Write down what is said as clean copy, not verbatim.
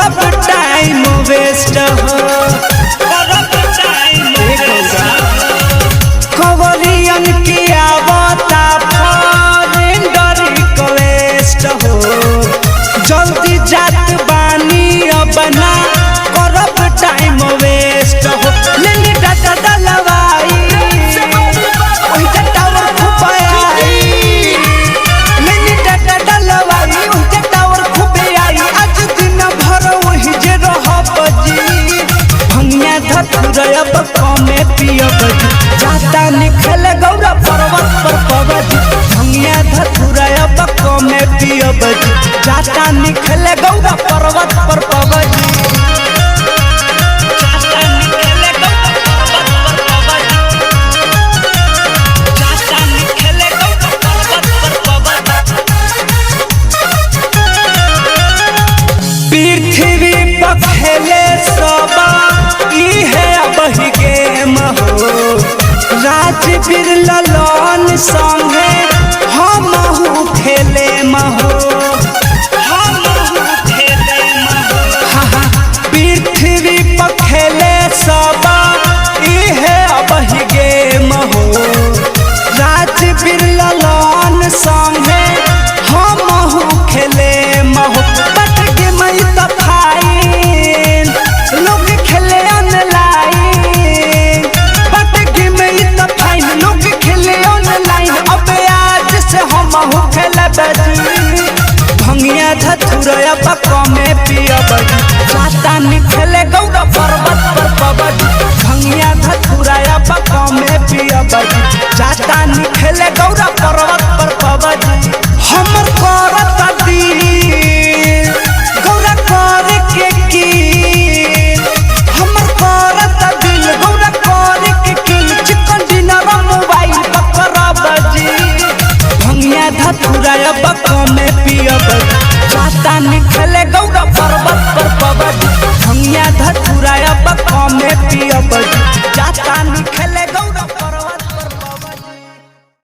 करब time waste हो खबरियन की आवता फॉरेनर रिक्वेस्ट हो जल्दी जात बानी अब ना करब टाइम वेस्ट हो लेनी डाटा डलवाई ओही टावर खूब आई लेनी डाटा डलवाई ओही टावर खूब आई आज दिन भर वही जे रहब जी भंगिया धतुरब कमे पियब जाता निखल गौरा पर्वत पर पवज भंगिया धतुरब कमे पियब जाता निखल गौरा पर्वत पर पवज पृथ्वी पर खेले सबा इहे बही गेम हो राजवीर ललन संगे हमहू खेले महो पृथ्वी पर खेले सबा इहे बही गेम हो राजवीर ललन संगे हमहू खेले महो लोग खेले ऑनलाइन पटगी में इतना फाइन लोग खेले ऑनलाइन अब आज से हम खेले बजी भंगिया धतुरब कमे पियब जाता निखले गौरा पर्वत पर पवज भंगिया धतुरब कमे पियब जाता निखले गौरा पर्वत